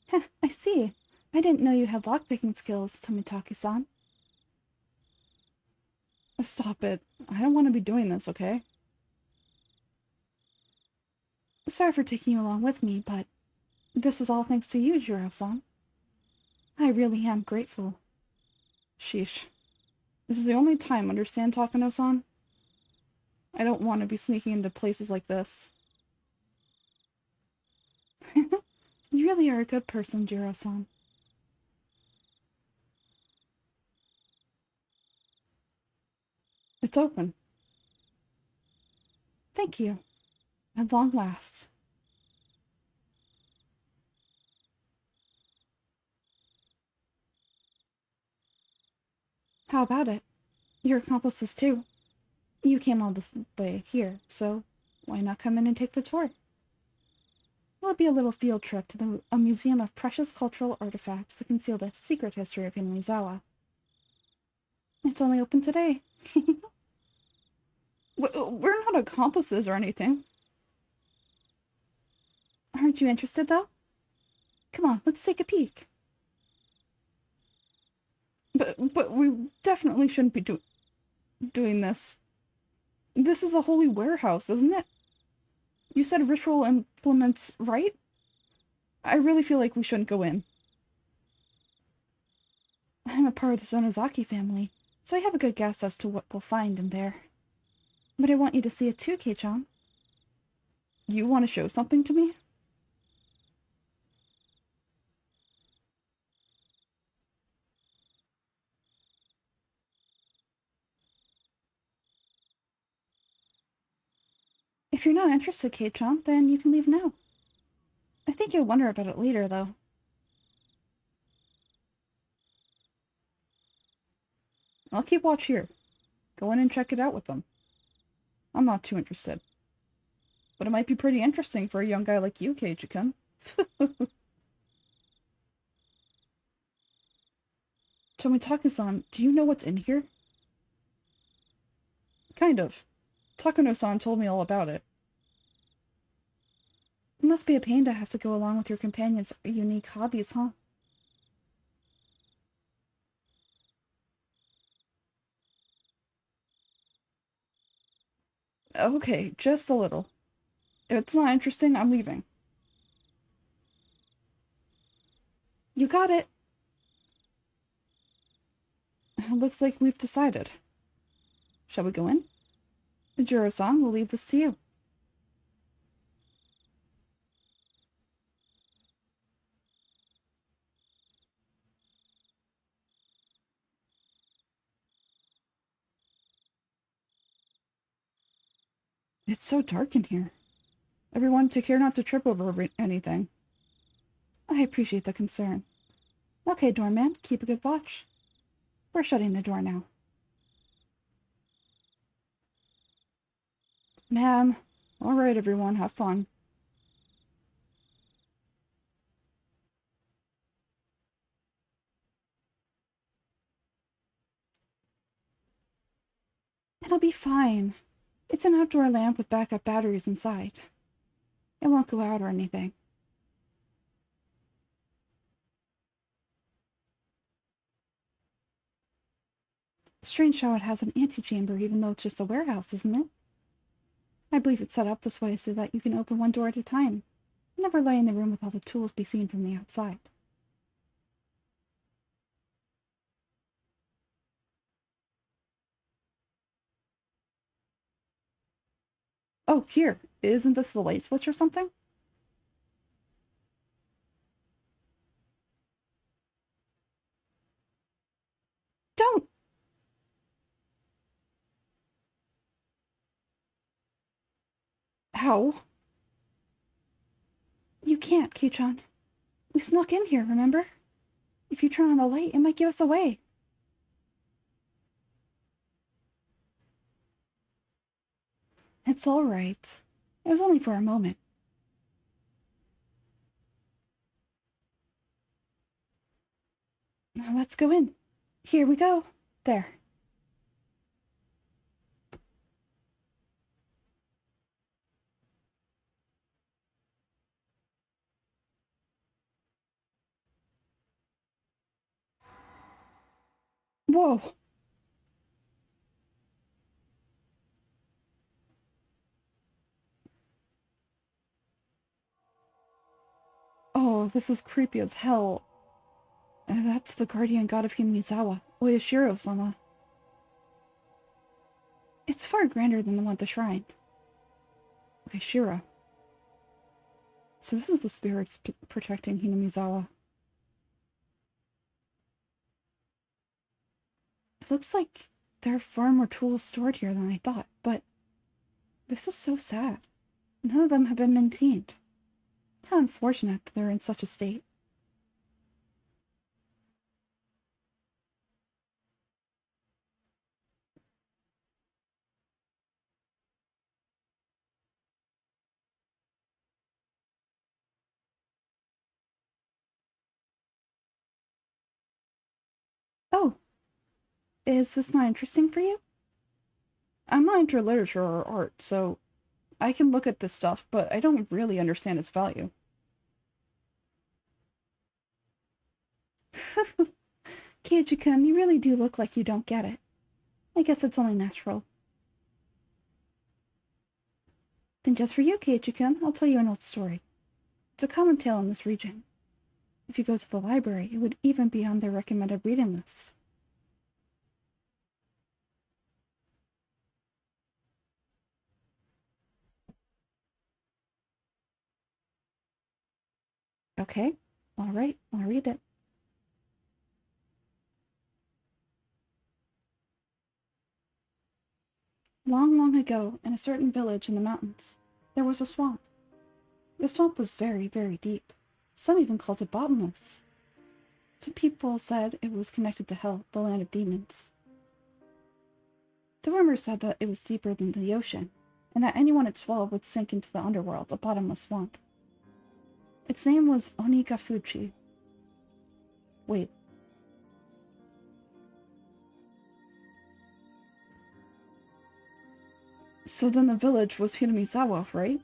Heh, I see. I didn't know you had lockpicking skills, Tomitaki-san. Stop it. I don't want to be doing this, okay? Sorry for taking you along with me, but this was all thanks to you, Jiro-san. I really am grateful. Sheesh. This is the only time, understand, Takano-san? I don't want to be sneaking into places like this. You really are a good person, Jiro-san. It's open. Thank you. At long last. How about it? Your accomplices too. You came all this way here, so why not come in and take the tour? It'll be a little field trip to a museum of precious cultural artifacts that conceal the secret history of Inamizawa. It's only open today. We're not accomplices or anything. Aren't you interested, though? Come on, let's take a peek. But we definitely shouldn't be doing this. This is a holy warehouse, isn't it? You said ritual implements, right? I really feel like we shouldn't go in. I'm a part of the Sonozaki family, so I have a good guess as to what we'll find in there. But I want you to see it too, Kei-chan. You want to show something to me? If you're not interested, Kei-chan, then you can leave now. I think you'll wonder about it later, though. I'll keep watch here. Go in and check it out with them. I'm not too interested. But it might be pretty interesting for a young guy like you, Keiji-kun. Tomitaki-san, do you know what's in here? Kind of. Takano-san told me all about it. It must be a pain to have to go along with your companion's unique hobbies, huh? Okay, just a little. If it's not interesting, I'm leaving. You got it! Looks like we've decided. Shall we go in? Jiro-san, we'll leave this to you. It's so dark in here. Everyone, take care not to trip over anything. I appreciate the concern. Okay, doorman, keep a good watch. We're shutting the door now. Man, alright everyone, have fun. It'll be fine. It's an outdoor lamp with backup batteries inside. It won't go out or anything. Strange how it has an antechamber even though it's just a warehouse, isn't it? I believe it's set up this way so that you can open one door at a time. Never lie in the room with all the tools be seen from the outside. Oh, here. Isn't this the light switch or something? Don't! How? You can't, Kei-chan. We snuck in here, remember? If you turn on the light, it might give us away. It's all right. It was only for a moment. Now let's go in. Here we go. There. Whoa! Oh, this is creepy as hell. That's the guardian god of Hinamizawa, Oyoshiro-sama. It's far grander than the one at the shrine. Oyoshiro. So this is the spirits protecting Hinamizawa. It looks like there are far more tools stored here than I thought, but this is so sad. None of them have been maintained. How unfortunate that they're in such a state. Oh, is this not interesting for you? I'm not into literature or art, so I can look at this stuff, but I don't really understand its value. Keiichi-kun, you really do look like you don't get it. I guess that's only natural. Then just for you, Keiichi-kun, I'll tell you an old story. It's a common tale in this region. If you go to the library, it would even be on their recommended reading list. Okay, alright, I'll read it. Long, long ago, in a certain village in the mountains, there was a swamp. The swamp was very, very deep. Some even called it bottomless. Some people said it was connected to Hell, the land of demons. The rumor said that it was deeper than the ocean, and that anyone it swallowed would sink into the underworld, a bottomless swamp. Its name was Onigafuchi. Wait. So then the village was Hinamizawa, right?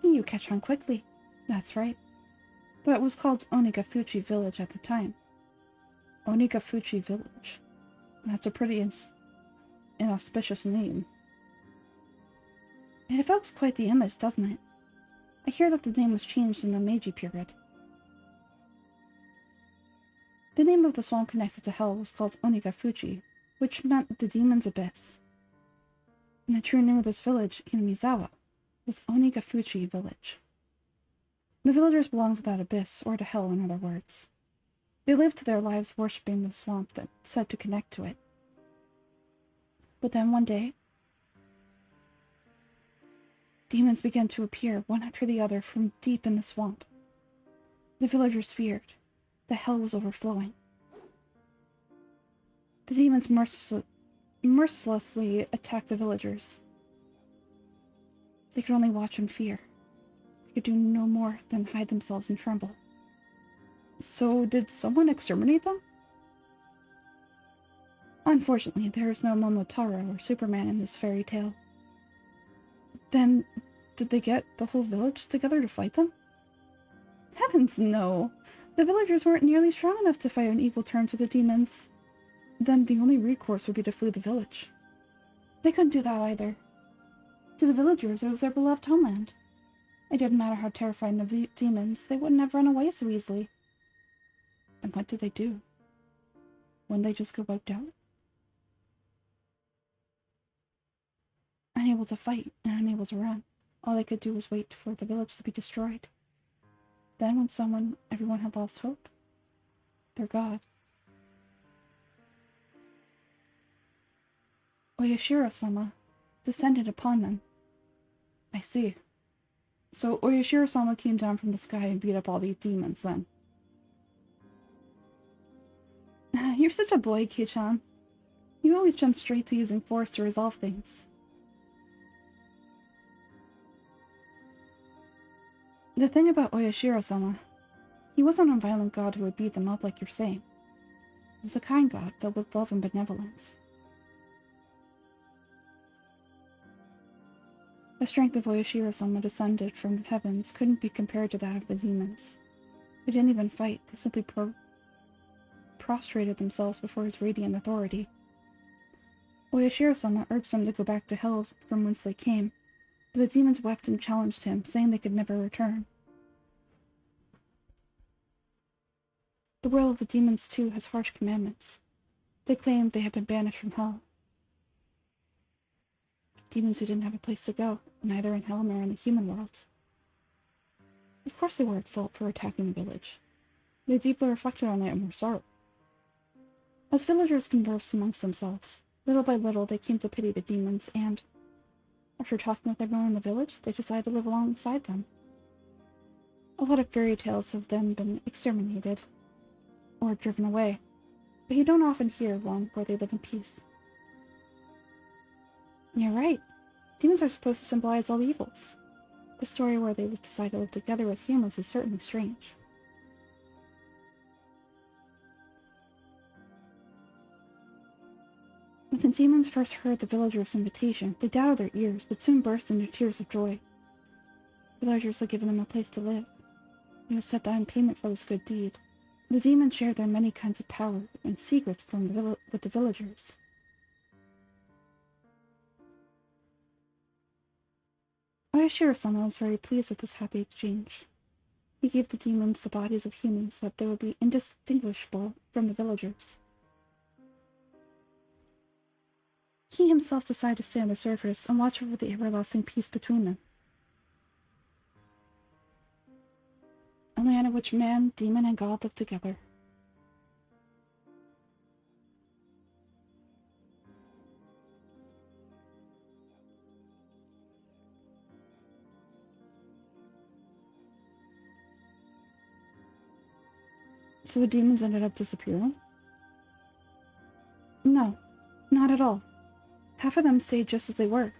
You catch on quickly. That's right. Though it was called Onigafuchi Village at the time. Onigafuchi Village. That's a pretty inauspicious name. It evokes quite the image, doesn't it? I hear that the name was changed in the Meiji period. The name of the swamp connected to Hell was called Onigafuchi, which meant the demon's abyss. And the true name of this village, Hinamizawa, was Onigafuchi Village. The villagers belonged to that abyss, or to Hell in other words. They lived their lives worshipping the swamp that said to connect to it. But then one day, demons began to appear one after the other from deep in the swamp. The villagers feared. The Hell was overflowing. The demons mercilessly attacked the villagers. They could only watch in fear. They could do no more than hide themselves and tremble. So did someone exterminate them? Unfortunately, there is no Momotaro or Superman in this fairy tale. Then, did they get the whole village together to fight them? Heavens, no! The villagers weren't nearly strong enough to fight on equal terms with the demons. Then the only recourse would be to flee the village. They couldn't do that either. To the villagers, it was their beloved homeland. It didn't matter how terrifying the demons, they wouldn't have run away so easily. Then what did they do? Wouldn't they just get wiped out? Unable to fight and unable to run, all they could do was wait for the village to be destroyed. Then when everyone had lost hope, their god, Oyoshiro-sama, descended upon them. I see. So Oyoshiro-sama came down from the sky and beat up all these demons then. You're such a boy, Kei-chan. You always jump straight to using force to resolve things. The thing about Oyoshiro-sama, he wasn't a violent god who would beat them up like you're saying. He was a kind god filled with love and benevolence. The strength of Oyoshiro-sama descended from the heavens couldn't be compared to that of the demons. They didn't even fight, they simply prostrated themselves before his radiant authority. Oyoshiro-sama urged them to go back to hell from whence they came, but the demons wept and challenged him, saying they could never return. The world of the demons, too, has harsh commandments. They claimed they had been banished from hell. Demons who didn't have a place to go, neither in hell nor in the human world. Of course they were at fault for attacking the village. They deeply reflected on it and were sorry. As villagers conversed amongst themselves, little by little they came to pity the demons, and, after talking with everyone in the village, they decided to live alongside them. A lot of fairy tales have then been exterminated, or driven away, but you don't often hear one where they live in peace. You're right. Demons are supposed to symbolize all evils. The story where they decide to live together with humans is certainly strange. When the demons first heard the villagers' invitation, they doubted their ears, but soon burst into tears of joy. The villagers had given them a place to live. It was said that in payment for this good deed, the demons shared their many kinds of power and secrets with the villagers. Oyoshiro-sama was very pleased with this happy exchange. He gave the demons the bodies of humans so that they would be indistinguishable from the villagers. He himself decided to stay on the surface and watch over the everlasting peace between them. A land in which man, demon, and god lived together. So the demons ended up disappearing? No, not at all. Half of them stayed just as they were.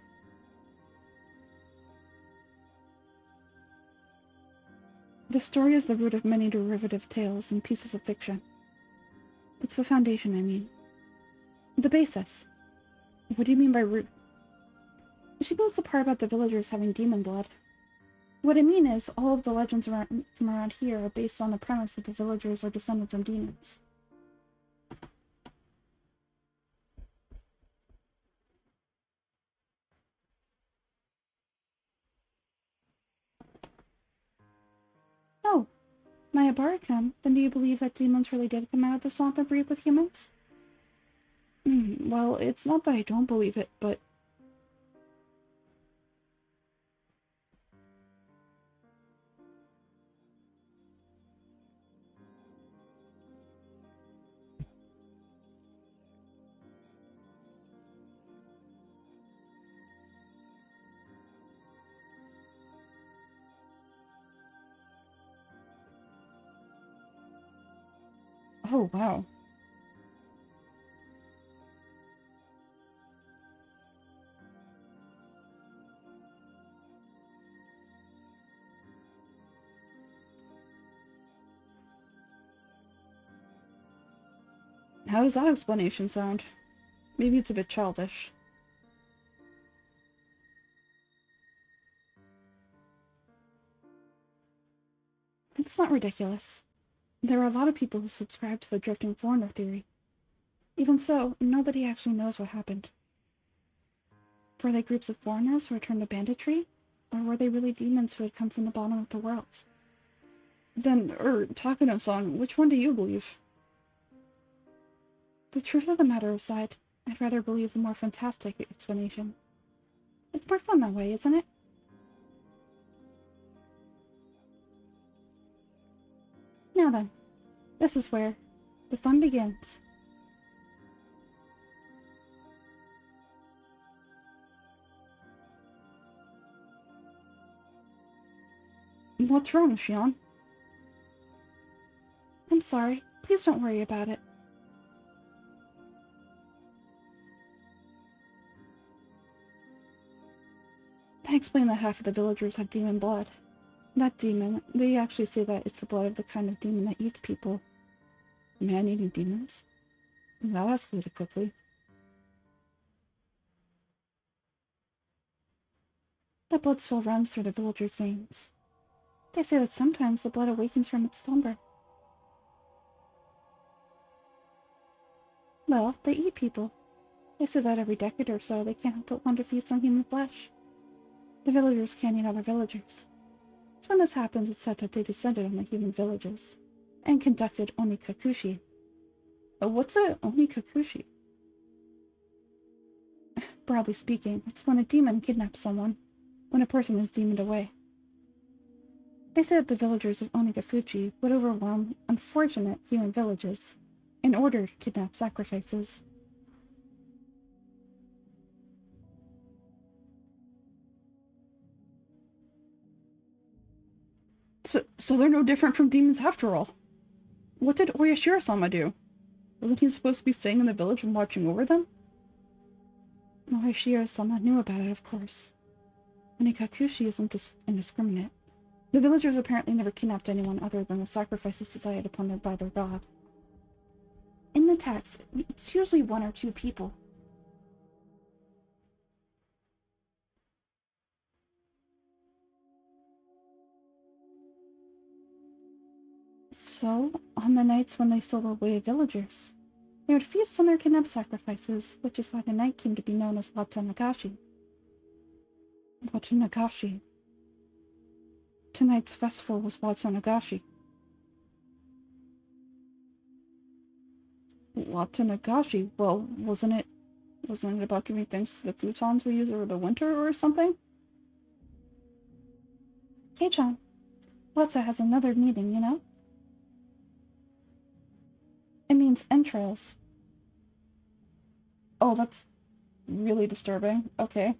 The story is the root of many derivative tales and pieces of fiction. It's the foundation, I mean. The basis. What do you mean by root? She means the part about the villagers having demon blood. What I mean is, all of the legends from around here are based on the premise that the villagers are descended from demons. Oh, Mayabara-kun, then do you believe that demons really did come out of the swamp and breed with humans? Well, it's not that I don't believe it, but... Oh, wow. How does that explanation sound? Maybe it's a bit childish. It's not ridiculous. There are a lot of people who subscribe to the drifting foreigner theory. Even so, nobody actually knows what happened. Were they groups of foreigners who returned to banditry? Or were they really demons who had come from the bottom of the world? Then, Takano-san, which one do you believe? The truth of the matter aside, I'd rather believe the more fantastic explanation. It's more fun that way, isn't it? Now then, this is where the fun begins. What's wrong, Shion? I'm sorry. Please don't worry about it. I explained that half of the villagers had demon blood. That demon, they actually say that it's the blood of the kind of demon that eats people. Man-eating demons? That escalated quickly. That blood still runs through the villagers' veins. They say that sometimes the blood awakens from its slumber. Well, they eat people. They say that every decade or so they can't help but want to feast on human flesh. The villagers can't eat other villagers. So when this happens, it's said that they descended on the human villages and conducted onikakushi. What's a onikakushi? Broadly speaking, it's when a demon kidnaps someone, when a person is demoned away. They say that the villagers of Onikafuchi would overwhelm unfortunate human villages in order to kidnap sacrifices. So they're no different from demons after all. What did Oyoshiro-sama do? Wasn't he supposed to be staying in the village and watching over them? Oyoshiro-sama knew about it, of course. Onikakushi isn't indiscriminate. The villagers apparently never kidnapped anyone other than the sacrifices decided upon by their god. In the text, it's usually 1 or 2 people. So, on the nights when they stole away villagers, they would feast on their kidnapped sacrifices, which is why the night came to be known as Watanagashi. Watanagashi. Tonight's festival was Watanagashi. Watanagashi? Well, wasn't it about giving thanks to the futons we use over the winter or something? Kei-chan, Wata has another meaning, you know? It means entrails. Oh, that's really disturbing. Okay.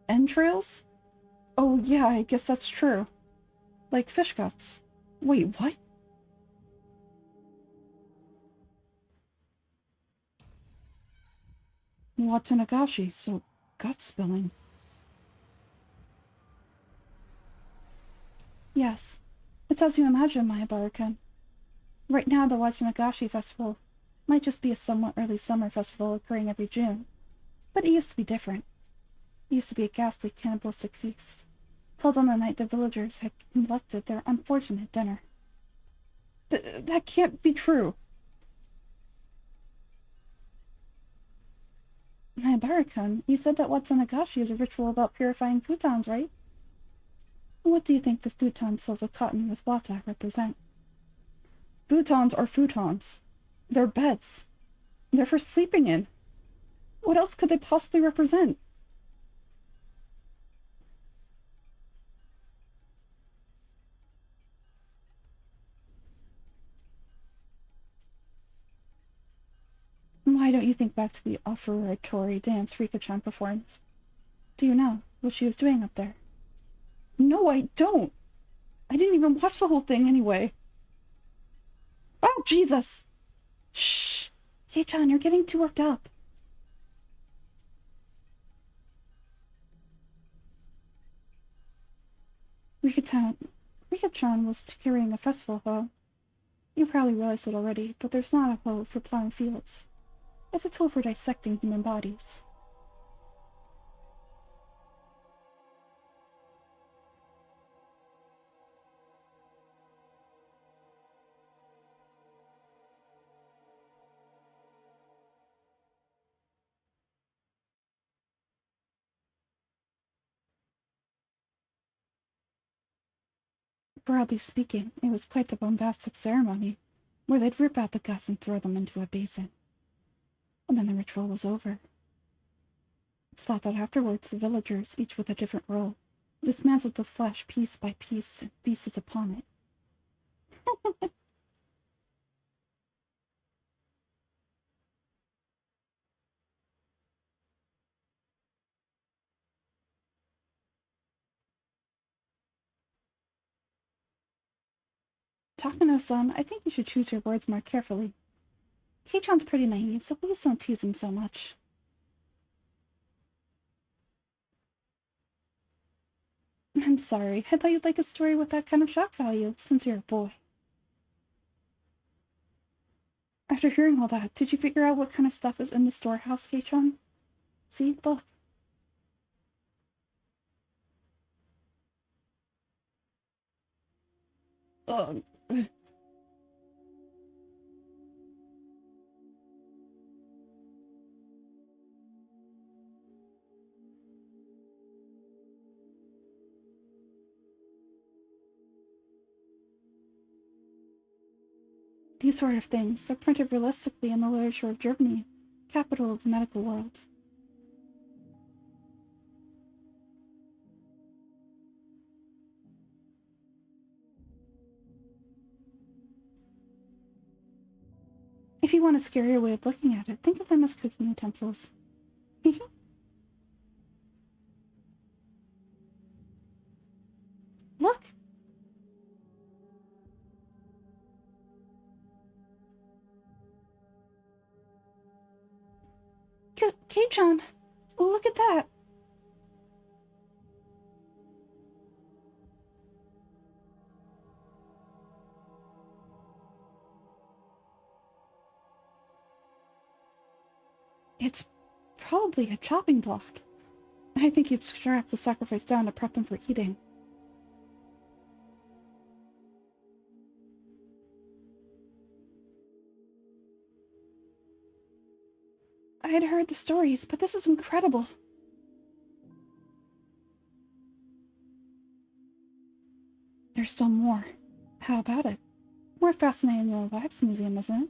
Entrails? Oh yeah, I guess that's true. Like fish guts. Wait, what? Watanagashi, so gut spilling. Yes, it's as you imagine, Mahabara-kun. Right now, the Watanagashi Festival might just be a somewhat early summer festival occurring every June, but it used to be different. It used to be a ghastly cannibalistic feast, held on the night the villagers had conducted their unfortunate dinner. That can't be true. Mahabara-kun, you said that Watanagashi is a ritual about purifying futons, right? What do you think the futons filled with cotton with wata represent? Futons are futons. They're beds. They're for sleeping in. What else could they possibly represent? Why don't you think back to the offertory dance Rika-chan performed? Do you know what she was doing up there? No, I don't. I didn't even watch the whole thing anyway. Oh, Jesus! Shh! Kei-chan, you're getting too worked up. Rika-chan was carrying a festival hoe. You probably realized it already, but there's not a hoe for plowing fields. It's a tool for dissecting human bodies. Broadly speaking, it was quite the bombastic ceremony, where they'd rip out the guts and throw them into a basin. And then the ritual was over. It's thought that afterwards the villagers, each with a different role, dismantled the flesh piece by piece and feasted upon it. Takano-san, I think you should choose your words more carefully. Kei-chan's pretty naive, so please don't tease him so much. I'm sorry, I thought you'd like a story with that kind of shock value, since you're a boy. After hearing all that, did you figure out what kind of stuff is in the storehouse, Kei-chan? See, look. Ugh. These sort of things, they're printed realistically in the literature of Germany, capital of the medical world. If you want a scarier way of looking at it, think of them as cooking utensils. Look! Kei-chan! Look at that! It's probably a chopping block. I think you'd strap the sacrifice down to prep them for eating. I had heard the stories, but this is incredible. There's still more. How about it? More fascinating than the wax museum, isn't it?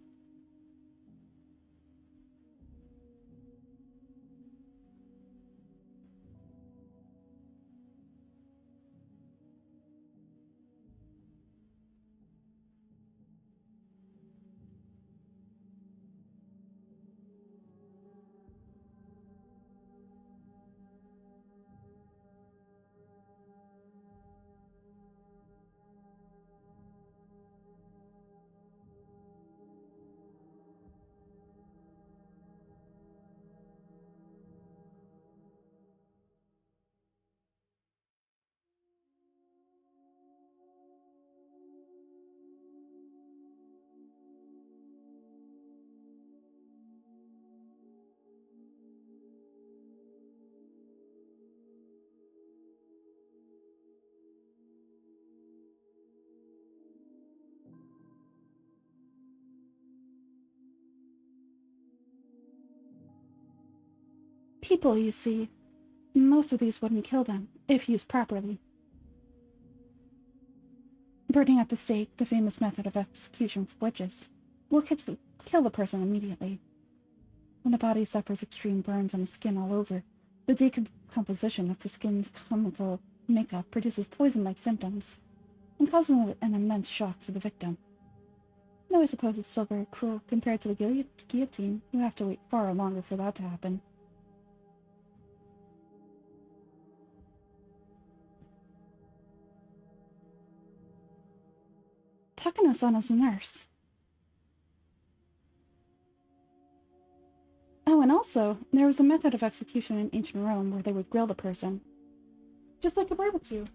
People, you see. Most of these wouldn't kill them, if used properly. Burning at the stake, the famous method of execution for witches, will kill the person immediately. When the body suffers extreme burns on the skin all over, the decomposition of the skin's chemical makeup produces poison-like symptoms, and causing an immense shock to the victim. Though I suppose it's still very cruel compared to the guillotine, you have to wait far longer for that to happen. Takano-san is a nurse. Oh, and also, there was a method of execution in ancient Rome where they would grill the person. Just like a barbecue.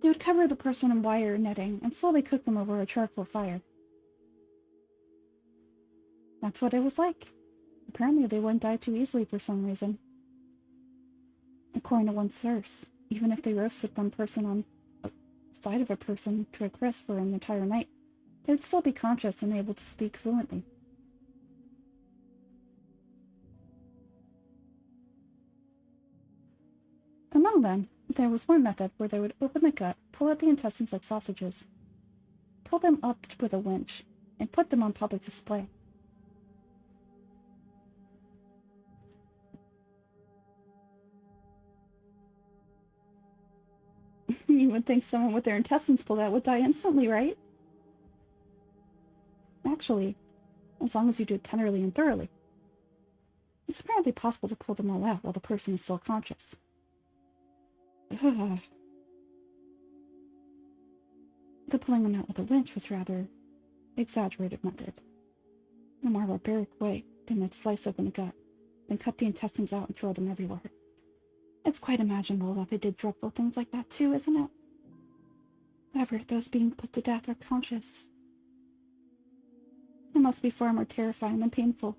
They would cover the person in wire netting and slowly cook them over a charcoal fire. That's what it was like. Apparently they wouldn't die too easily for some reason. According to one source, even if they roasted one person on the side of a person to a crisp for an entire night, they would still be conscious and able to speak fluently. Among them, there was one method where they would open the gut, pull out the intestines like sausages, pull them up with a winch, and put them on public display. You would think someone with their intestines pulled out would die instantly, right? Actually, as long as you do it tenderly and thoroughly. It's apparently possible to pull them all out while the person is still conscious. The pulling them out with a winch was rather exaggerated method. In a more barbaric way, they might slice open the gut, then cut the intestines out and throw them everywhere. It's quite imaginable that they did dreadful things like that too, isn't it? However, those being put to death are conscious. It must be far more terrifying than painful.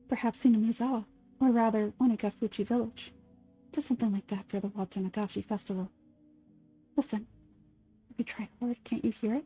Perhaps Inamizawa, or rather Onikafuchi village. Do something like that for the Watanagashi festival. Listen, if you try hard, can't you hear it?